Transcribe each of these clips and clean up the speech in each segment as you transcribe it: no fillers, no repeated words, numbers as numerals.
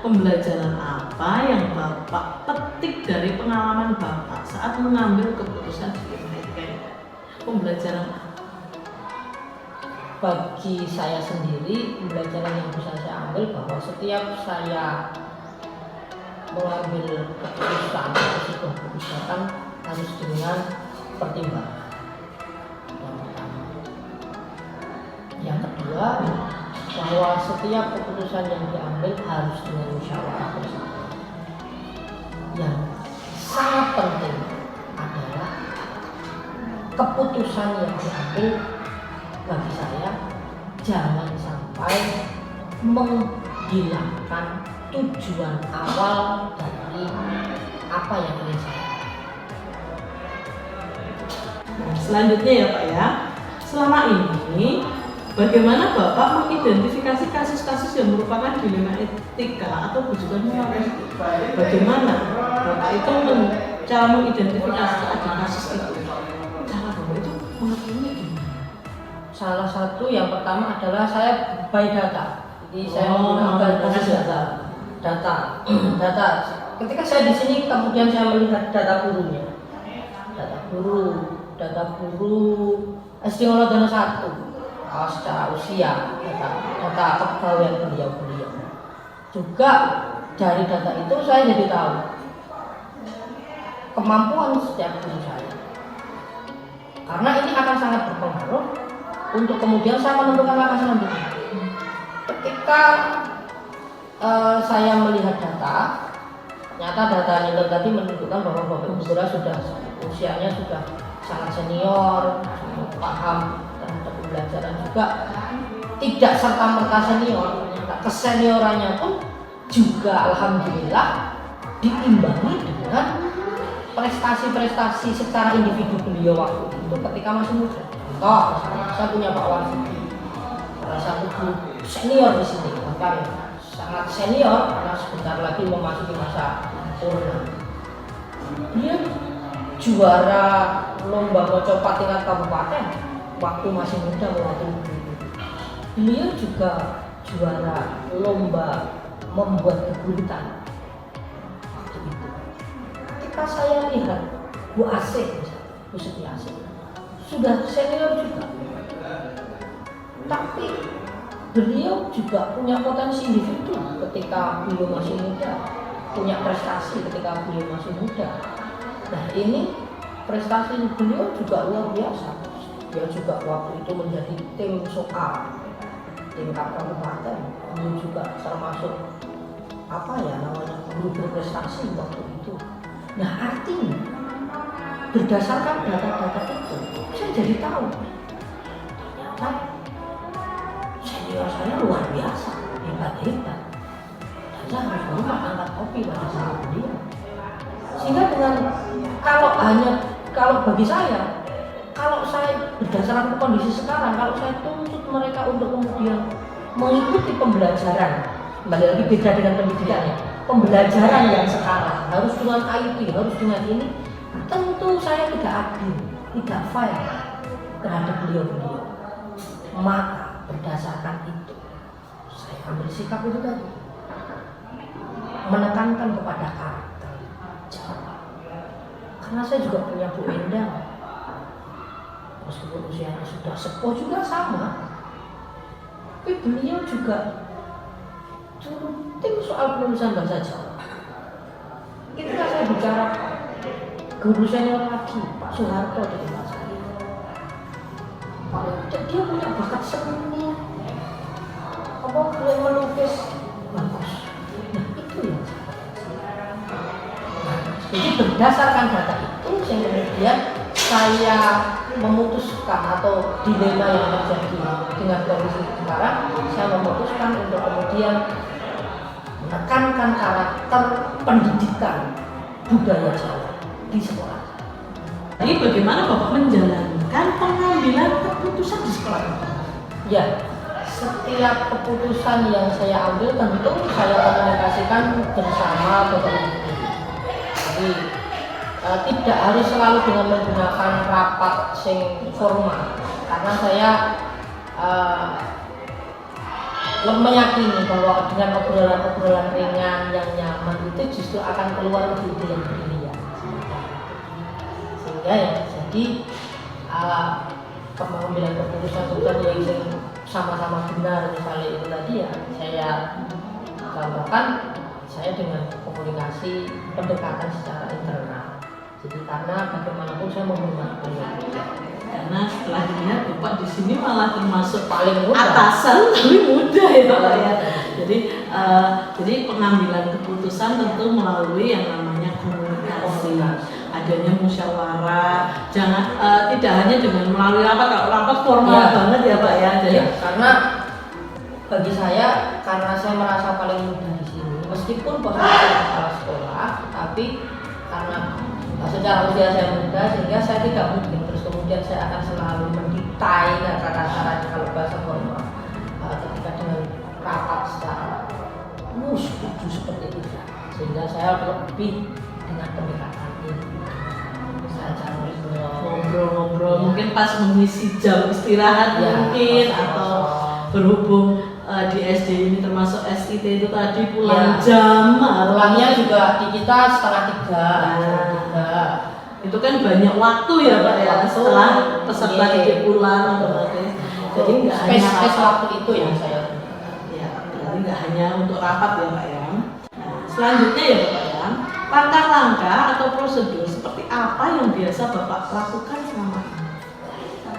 pembelajaran apa yang Bapak petik dari pengalaman Bapak saat mengambil keputusan di United? Pembelajaran apa? Bagi saya sendiri, pembelajaran yang bisa saya ambil bahwa setiap saya mengambil keputusan atau sebuah kebijakan harus dengan pertimbangan. Yang pertama. Yang kedua, bahwa setiap keputusan yang diambil harus dengan musyawarah bersama. Yang sangat penting adalah keputusan yang diambil bagi saya jangan sampai menghilangkan tujuan awal dari apa yang ingin saya. Selanjutnya ya Pak ya, selama ini bagaimana Bapak mengidentifikasi kasus-kasus yang merupakan dilema etika atau juga moral? Bagaimana Bapak itu cara mengidentifikasi ada kasus itu? Cara Bapak itu mengetahuinya gimana? Salah satu yang pertama adalah saya by data. Jadi saya menggunakan data. Ketika saya di sini kemudian saya melihat data gurunya, data guru SD Ngolodana 1 secara usia, data kepegawaian beliau. Juga dari data itu saya jadi tahu kemampuan setiap guru saya. Karena ini akan sangat berpengaruh untuk kemudian saya menentukan langkah selanjutnya. Ketika saya melihat data, ternyata data yang tadi menunjukkan bahwa Bapak Ibu Guru sudah usianya sudah sangat senior, sangat paham terhadap pembelajaran juga, tidak serta merta senior, ternyata keseniorannya pun juga alhamdulillah diimbangi dengan prestasi-prestasi secara individu beliau waktu itu ketika masih muda. Contoh, saya punya Pak Warsiti, salah satu guru senior di sini, bahkan sangat senior karena sebentar lagi memasuki masa purna. Dia juara lomba mocopat tingkat kabupaten waktu masih muda mewakili guru. Beliau juga juara lomba membuat keguritan waktu itu. Ketika saya lihat Bu Asih, Bu Siti Asih, sudah senior juga, tapi beliau juga punya potensi individu ketika beliau masih muda, punya prestasi ketika beliau masih muda. Nah ini prestasi beliau juga luar biasa. Dia juga waktu itu menjadi tim soal tingkat kabupaten. Beliau juga termasuk guru berprestasi waktu itu. Nah artinya berdasarkan data-data itu saya jadi tahu ternyata senior saya luar biasa, hebat. Dan saya harus berubah angkat topi pada saat beliau. Sehingga kalau bagi saya, kalau saya berdasarkan kondisi sekarang, kalau saya tuntut mereka untuk kemudian mengikuti pembelajaran, kembali lagi beda dengan pendidikan ya, pembelajaran yang sekarang harus dengan IT, harus dengan ini, tentu saya tidak adil, tidak fair terhadap beliau. Maka berdasarkan itu saya ambil sikap itu tadi, menekankan kepada karakter. Karena saya juga punya Bu Endang, meskipun usianya sudah sepuh juga sama, tapi beliau juga turun soal penulisan bahasa Jawa. Ketika saya bicara guru senior lagi, Pak Soeharto di tempat saya, dia punya bakat seni, boleh melukis bagus. Nah itu yang jadi berdasarkan data itu sehingga kemudian saya memutuskan atau dilema yang terjadi dengan kondisi sekarang, saya memutuskan untuk kemudian menekankan karakter pendidikan budaya Jawa di sekolah. Jadi bagaimana Bapak menjalankan pengambilan keputusan di sekolah? Ya, setiap keputusan yang saya ambil tentu saya komunikasikan bersama Bapak Ibu. Jadi tidak harus selalu dengan menggunakan rapat sing formal, karena saya meyakini bahwa dengan obrolan-obrolan ringan yang nyaman itu justru akan keluar ide yang brilian. Sehingga ya jadi pengambilan keputusan yang sama-sama benar misalnya itu tadi ya saya contohkan saya dengan komunikasi pendekatan secara internal. Jadi karena bagaimanapun saya menghormati beliau. Karena setelah dilihat Bapak di sini malah termasuk Paling mudah. atasan tapi mudah ya Pak ya. Jadi pengambilan keputusan tentu melalui yang namanya komunikasi, adanya musyawarah, jangan tidak hanya dengan melalui rapat. Kalau rapat formal banget ya Pak ya. Jadi karena bagi saya karena saya merasa paling mudah di sini, meskipun posisi kepala sekolah, tapi karena secara usia saya muda sehingga saya tidak mungkin terus kemudian saya akan selalu mendiktai kata-kata kalau bahasa formal ketika dengan rapat secara setuju seperti itu, sehingga saya lebih dengan pendekatan ini saya cari ngobrol-ngobrol mungkin pas mengisi jam istirahat mungkin atau berhubung di SD ini termasuk SIT itu tadi pulang jam pulangnya juga di kita 2:30 itu kan banyak waktu ya Pak ya setelah peserta didik pulang otomatis. Jadi nggak hanya space waktu itu yang saya jadi nggak hanya untuk rapat ya Pak ya. Nah, selanjutnya ya Bapak ya, langkah-langkah atau prosedur seperti apa yang biasa Bapak lakukan selama ini?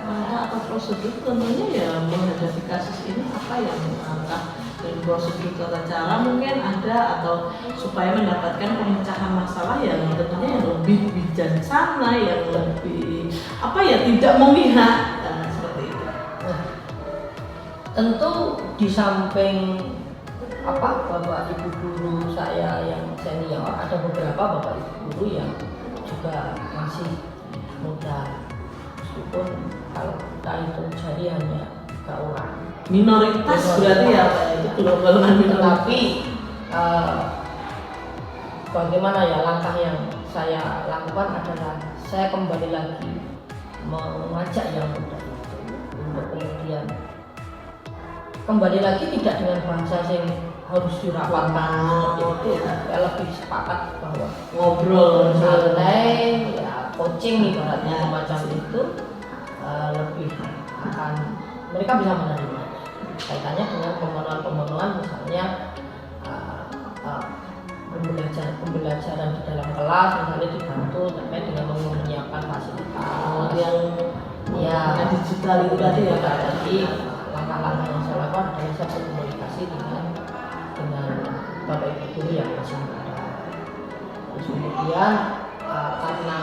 Langkah atau prosedur tentunya ya menghadapi kasus ini apa yang langkah dan prosedur tata cara mungkin ada atau supaya mendapatkan pemecahan masalah yang tentunya yang lebih bijaksana, yang lebih tidak memihak seperti itu. Tentu di samping bapak ibu guru saya yang senior, ada beberapa bapak ibu guru yang juga masih muda, meskipun kalau kita hitung jari hanya 3 orang. Minoritas berarti ya Pak, itu golongan minoritas. Tetapi bagaimana ya langkah yang saya lakukan adalah saya kembali lagi mengajak yang muda untuk kemudian kembali lagi tidak dengan bahasa yang harus dirapatkan seperti itu. Saya lebih sepakat bahwa ngobrol santai, ya coaching ibaratnya semacam itu lebih akan mereka bisa menerima. Kaitannya dengan pemenuhan misalnya pembelajaran di dalam kelas misalnya dibantu terkait dengan menyiapkan fasilitas yang digital itu tadi ya Pak. Jadi langkah-langkah yang saya lakukan adalah saya berkomunikasi dengan bapak ibu guru yang masih muda. Terus kemudian karena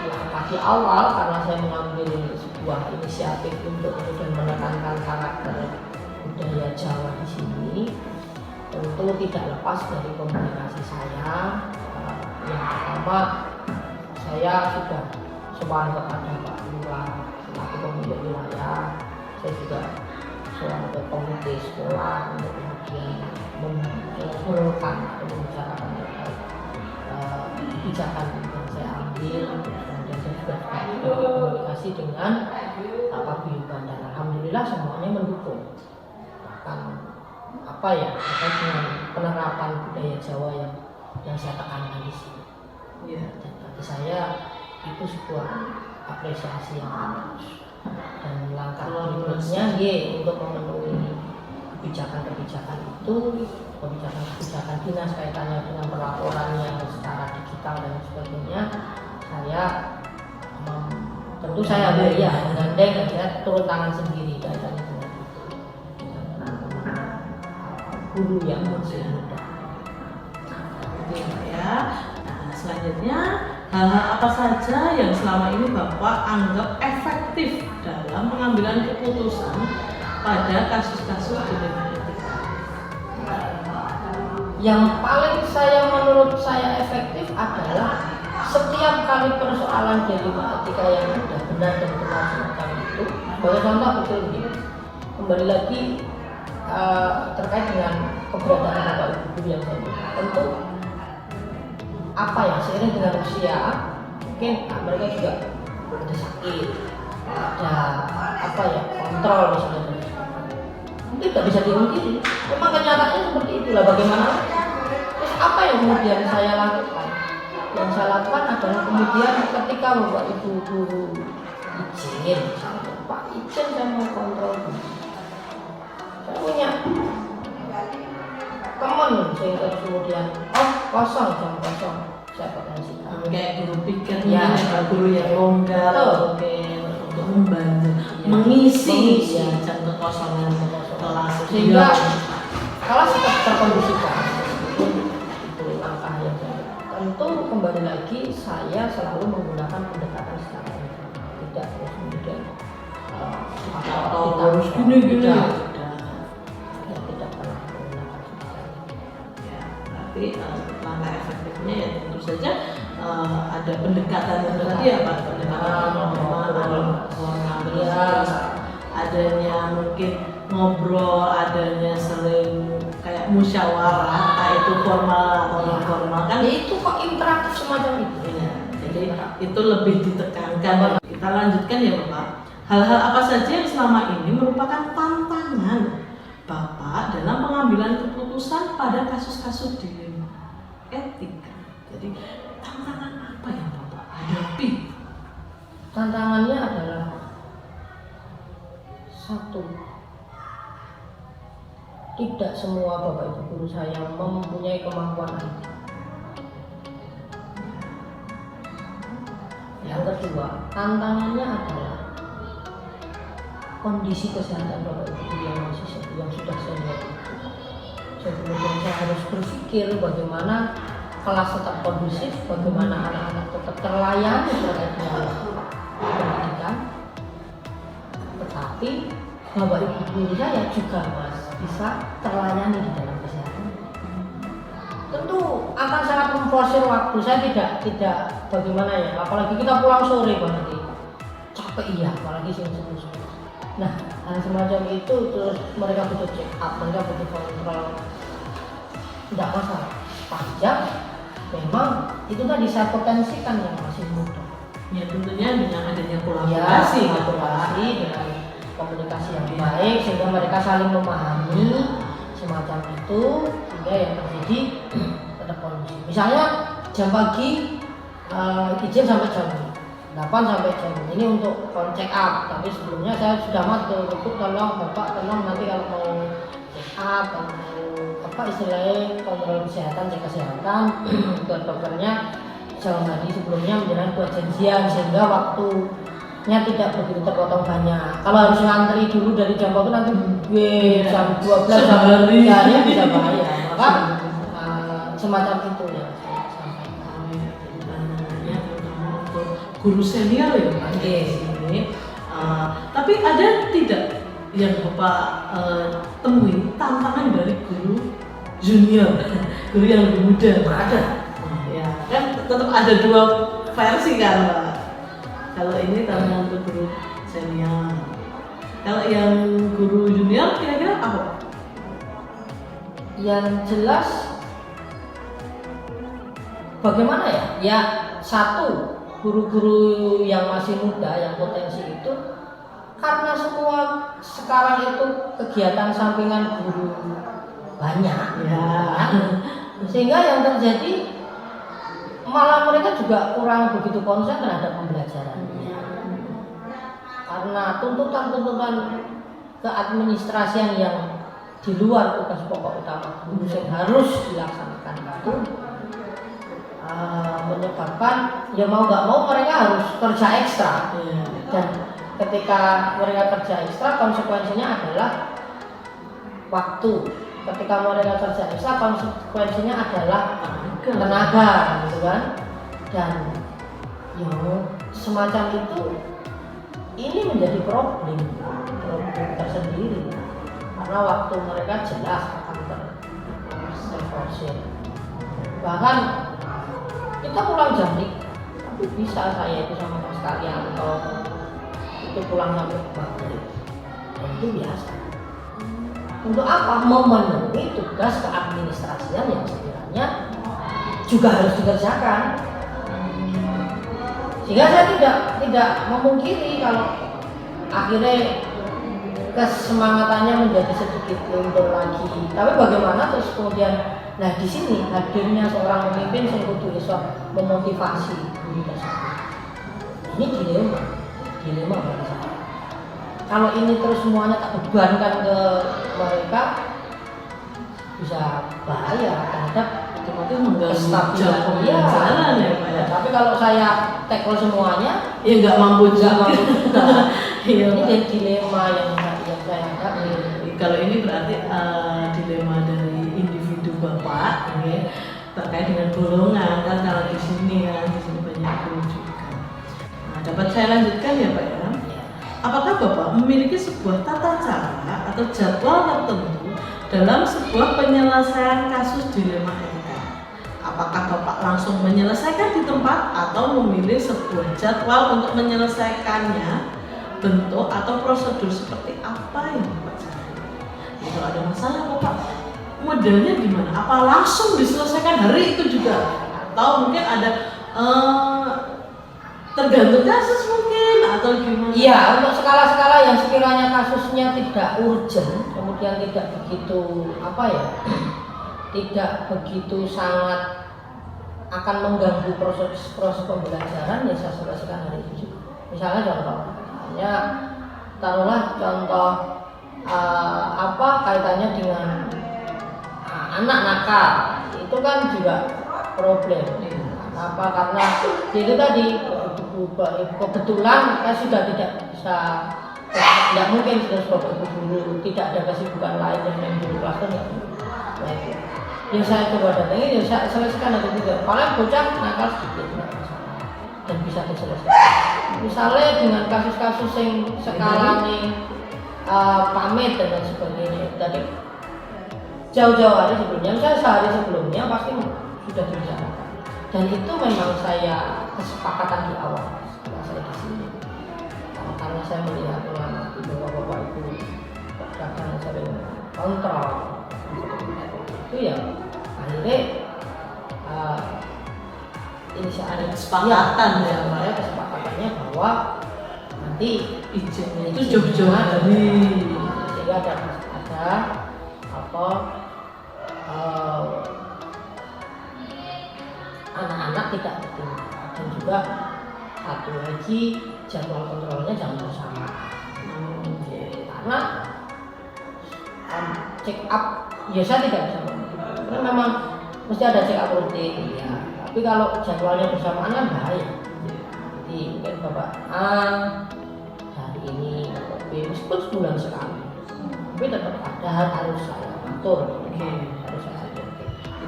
langkah di awal karena saya mengambil sebuah inisiatif untuk kemudian menekankan karakter budaya Jawa di sini, tentu tidak lepas dari komunikasi saya. Yang pertama, saya sudah sowan kepada Pak Lurah selaku pemilik wilayah. Saya juga sowan ke komite sekolah untuk kemudian mengusulkan atau membicarakan terkait kebijakan yang saya ambil. Kemudian saya juga berkomunikasi dengan Pak Guyuban dan alhamdulillah semuanya mendukung. Terkait dengan penerapan budaya Jawa yang saya tekankan di sini. Dan bagi saya itu sebuah apresiasi yang bagus. Dan langkah berikutnya untuk memenuhi kebijakan-kebijakan itu, kebijakan dinas kaitannya dengan pelaporannya secara digital dan sebagainya, saya tentu saya menggandeng dan saya turun tangan sendiri kaitannya dengan itu. Guru yang masih muda. Ya. Nah, selanjutnya hal-hal apa saja yang selama ini Bapak anggap efektif dalam pengambilan keputusan pada kasus-kasus di lingkungan etika? Yang paling menurut saya efektif adalah setiap kali persoalan di lingkungan etika yang sudah benar dan benar semacam itu. Sebagai contoh betul begini, kembali lagi terkait dengan keberadaan bapak ibu guru yang saya minta. Tentu seiring dengan usia mungkin mereka juga ada sakit, ada kontrol misalnya. tidak bisa dipungkiri. Memang kenyataannya seperti itulah. Bagaimana? Terus apa yang kemudian saya lakukan? Yang saya lakukan adalah kemudian ketika Bapak Ibu guru izin, Pak izin saya mau kontrol. Saya punya teman sehingga kemudian kosong jam kosong saya potensikan. Kayak guru pikir Ya, guru yang longgar mungkin untuk membantu mengisi ya jam kekosongan kelas sehingga kalau tetap terkondisikan itu langkah yang tentu kembali lagi saya selalu menggunakan pendekatan secara informal, tidak terus kemudian atau harus gini tidak pernah menggunakan ya, berarti langkah efektifnya ya tentu saja ada pendekatan yang tadi ya Pak, pendekatan adanya mungkin ngobrol, adanya sering kayak musyawarah, entah itu formal atau non formal kan itu kok interaktif semacam itu ya, jadi itu lebih ditekankan. Kita lanjutkan ya Bapak, hal-hal apa saja yang selama ini merupakan tantangan Bapak dalam pengambilan keputusan pada kasus-kasus dilema etika. Jadi tantangan apa yang Bapak hadapi? Tantangannya adalah satu, tidak semua Bapak Ibu guru saya mempunyai kemampuan IT. Yang kedua, tantangannya adalah kondisi kesehatan Bapak Ibu guru yang sudah senior itu. Kemudian saya harus berpikir bagaimana kelas tetap kondusif, bagaimana anak-anak tetap terlayani terkait dengan pendidikan, tetapi Bapak Ibu guru saya juga bisa terlayani di dalam kesehatan. Tentu akan sangat memforsir waktu. Saya tidak bagaimana ya, apalagi kita pulang sore nanti capek iya, apalagi siang-siang. Nah, hal semacam itu terus mereka butuh check up, mereka butuh kontrol. Tidak masalah, panjang memang itu tadi saya potensikan yang masih muda. Ya tentunya dengan adanya kolaborasi, dengan komunikasi yang baik sehingga mereka saling memahami semacam itu, sehingga yang terjadi tetap kondusif. Misalnya jam pagi izin sampai jam 8 sampai jam ini untuk check up, tapi sebelumnya saya sudah matur, tolong Bapak nanti kalau mau check up, kalau mau apa istilahnya kontrol kesehatan, cek kesehatan ke dokternya jauh hari sebelumnya menjelang buat janjian sehingga waktunya tidak begitu terpotong banyak. Kalau harus ngantri dulu dari jam waktu nanti jam 12 jam ya bisa bahaya. Maka semacam itu ya saya sampaikan. Untuk guru senior ya Pak di sini. Tapi ada tidak yang Bapak temui tantangan dari guru junior, guru yang lebih muda? Ada. Ya, kan tetap ada dua versi kan Pak. Kalau ini tantangan untuk guru senior. Kalau yang guru junior kira-kira apa? Yang jelas bagaimana ya? Ya satu, guru-guru yang masih muda yang potensi itu karena semua sekarang itu kegiatan sampingan guru banyak Ya. sehingga yang terjadi malah mereka juga kurang begitu konsen terhadap pembelajarannya karena tuntutan-tuntutan keadministrasian yang di luar tugas pokok utama guru yang harus dilaksanakan itu menyebabkan ya mau nggak mau mereka harus kerja ekstra dan ketika mereka kerja ekstra konsekuensinya adalah waktu. Ketika mereka kerja ekstra konsekuensinya adalah tenaga gitu kan. Dan ya semacam itu ini menjadi problem tersendiri karena waktu mereka jelas akan terforsir. Bahkan kita pulang jam 3 tapi bisa saya itu sama mas kalian kalau itu pulang sampai maghrib dan itu biasa. Untuk apa? Memenuhi tugas keadministrasian yang sekiranya juga harus dikerjakan. Sehingga saya tidak memungkiri kalau akhirnya kesemangatannya menjadi sedikit luntur lagi. Tapi bagaimana terus kemudian, nah di sini hadirnya seorang pemimpin yang kudu iso memotivasi diri tersebut. Ini dilema bagi saya. Kalau ini terus semuanya tak bebankan ke mereka, bisa bahaya terhadap otomatis mengganggu jam pembelajaran pembelajaran ya Pak ya. Tapi kalau saya tackle semuanya, ya nggak mampu juga. Iya, ini Pak. jadi dilema yang saya hadapi. Kalau ini berarti dilema dari individu Bapak ini terkait dengan golongan kan, kalau di sini banyak guru juga. Nah, dapat saya lanjutkan ya Pak ya. Apakah Bapak memiliki sebuah tata cara atau jadwal tertentu dalam sebuah penyelesaian kasus dilema etika? Apakah Bapak langsung menyelesaikan di tempat atau memilih sebuah jadwal untuk menyelesaikannya? Bentuk atau prosedur seperti apa yang Bapak cari? Kalau ada masalah Bapak modelnya gimana? Apa langsung diselesaikan hari itu juga? Atau mungkin ada tergantung kasus mungkin atau gimana? Iya, untuk skala-skala yang sekiranya kasusnya tidak urgent, kemudian tidak begitu tidak begitu sangat akan mengganggu proses pembelajaran, ya saya selesaikan hari itu juga. Misalnya taruhlah contoh kaitannya dengan anak nakal, itu kan juga problem. Kenapa? Karena itu tadi kebetulan saya sudah tidak bisa, tidak mungkin sudah sebagai guru, tidak ada kesibukan lain yang menjadi kelas kan nggak mungkin. Ya saya coba datangi, ya saya selesaikan itu juga. Paling bocah nakal sedikit dan bisa diselesaikan. Misalnya dengan kasus-kasus yang skala pamit dan lain sebagainya tadi jauh-jauh hari sebelumnya, misalnya sehari sebelumnya pasti sudah dibicarakan. Dan itu memang saya kesepakatan di awal setelah saya di sini. Karena saya melihat di bapak-bapak itu kadang sering kontrol, itu ya akhirnya ini ada kesepakatan ya, saya kesepakatannya bahwa nanti izinnya itu jauh-jauh hari. Jadi ada anak-anak tidak ditinggal, dan juga satu lagi jadwal kontrolnya jangan bersama. Karena check up ya saya tidak bisa mengatakan, karena memang mesti ada check up rutin ya. Tapi kalau jadwalnya bersamaan kan bahaya. Jadi mungkin Bapak A hari ini, Bapak B meskipun sebulan sekali, tapi tetap ada harus saya atur. Harus saya atur.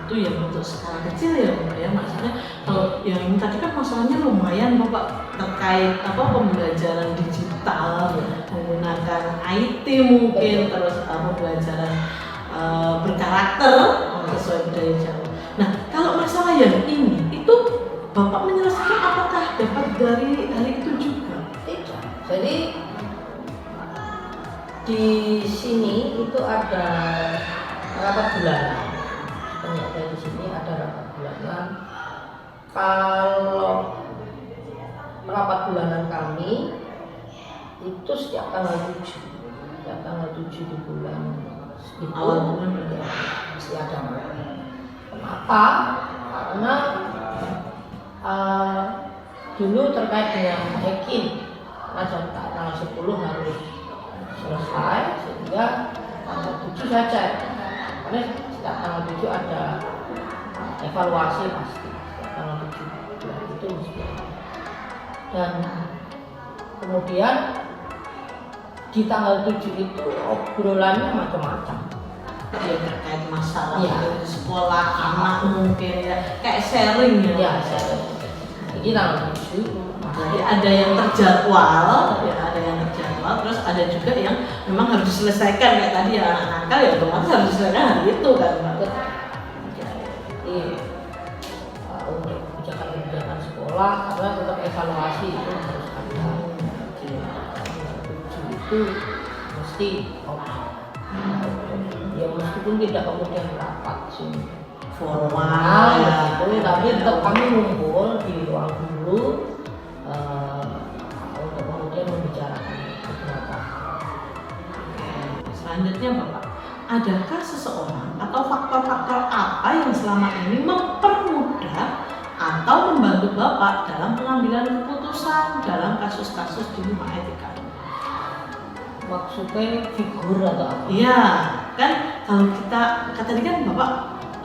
Itu yang untuk skala kecil ya Bapak ya, maksudnya kalau yang tadi kan masalahnya lumayan Bapak terkait pembelajaran digital menggunakan IT mungkin, terus pembelajaran berkarakter sesuai budaya Jawa. Nah kalau masalah yang ini itu Bapak menyelesaikan apakah dapat dari hari itu juga? Tidak. Jadi di sini itu ada rapat bulanan. Ternyata di sini ada rapat bulanan. Kalau rapat bulanan kami itu setiap tanggal 7 di bulan itu awal bulan mesti ada. Kenapa? Karena dulu terkait dengan check-in tanggal 10 harus selesai, sehingga tanggal 7 saya cek. Karena setiap tanggal 7 ada evaluasi pasti. Setiap tanggal 7 itu mesti. Dan kemudian di tanggal 7 itu obrolannya macam-macam. Ya terkait masalah ya, di sekolah anak mungkin ya, kayak sharing ya. Ya sharing. Jadi tanggal 7 jadi ada yang terjadwal, terus ada juga yang memang harus diselesaikan kayak tadi ya, anak nakal ya otomatis harus diselesaikan hari itu kan Mbak. Jadi untuk kebijakan sekolah karena tetap evaluasi itu harus ada. Itu mesti ya meskipun tidak kemudian rapat sih formal ya, itu, tapi tetap kami ngumpul di ruang guru untuk kemudian membicarakan beberapa. Selanjutnya Bapak, adakah seseorang atau faktor-faktor apa yang selama ini mempermudah atau membantu Bapak dalam pengambilan keputusan dalam kasus-kasus dilema etika? Maksudnya figur atau apa? Iya, kan kalau kita tadi kan Bapak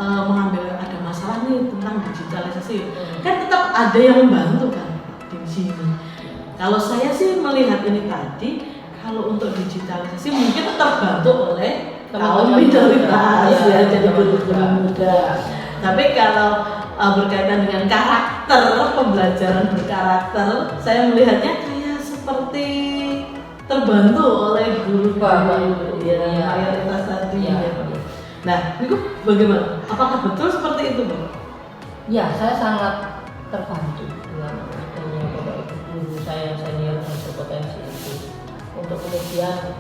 mengambil ada masalah nih tentang digitalisasi, kan tetap ada yang membantu kan di sini. Kalau saya sih melihat ini tadi, kalau untuk digitalisasi mungkin terbantu oleh kaum minoritas ya, jadi guru-guru muda. Tapi kalau berkaitan dengan karakter, pembelajaran berkarakter, saya melihatnya kayak seperti terbantu oleh guru-guru ya, mayoritas tadi. Ya. Nah, itu bagaimana? Apakah betul seperti itu, Bang? Ya, saya sangat terbantu dengan adanya Bapak Ibu guru saya yang senior dan berpotensi itu untuk kemudian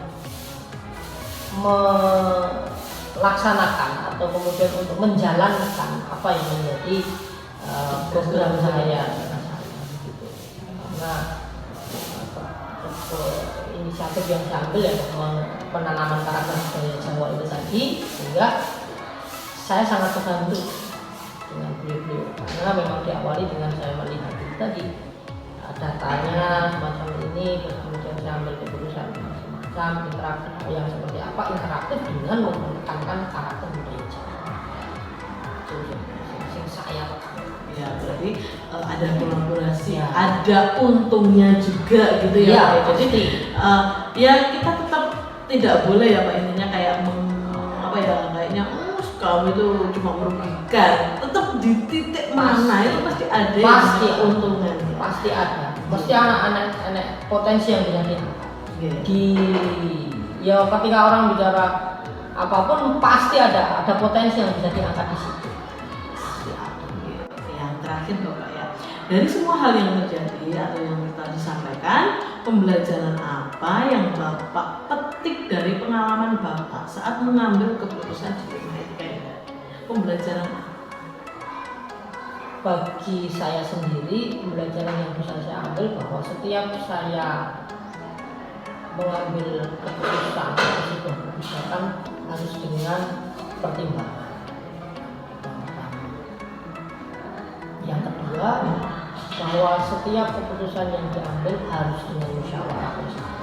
melaksanakan atau kemudian untuk menjalankan apa yang menjadi program saya gitu. Karena inisiatif yang saya ambil ya penanaman karakter budaya Jawa itu tadi, sehingga saya sangat terbantu dengan beliau karena memang diawali dengan saya melihat itu tadi datanya semacam ini, terus kemudian saya ambil keputusan semacam interaktif yang seperti apa, interaktif dengan menekankan karakter budaya Jawa. Itu yang saya ya, berarti ada kolaborasi, ya, ada untungnya juga gitu ya, ya Pak. Jadi ya kita tetap tidak boleh ya Pak, intinya kayak apa ya, kayaknya kamu itu cuma merugikan. Tetap di titik mana itu pasti ada keuntungan. Pasti ada. Mesti anak-anak potensi yang bisa ya ketika orang bicara apapun pasti ada potensi yang bisa diangkat di situ. Yang terakhir Bapak ya, dari semua hal yang terjadi atau yang tadi disampaikan, pembelajaran apa yang Bapak petik dari pengalaman Bapak saat mengambil keputusan di etika? Pembelajaran apa? Bagi saya sendiri, pembelajaran yang bisa saya ambil bahwa setiap saya mengambil keputusan atau sebuah kebijakan harus dengan pertimbangan. Yang kedua, bahwa setiap keputusan yang diambil harus dengan musyawarah bersama.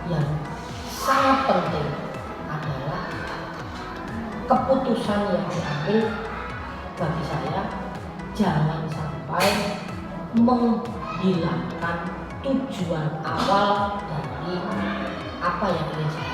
Yang sangat penting adalah keputusan yang diambil bagi saya jangan sampai menghilangkan tujuan awal dari apa yang ingin saya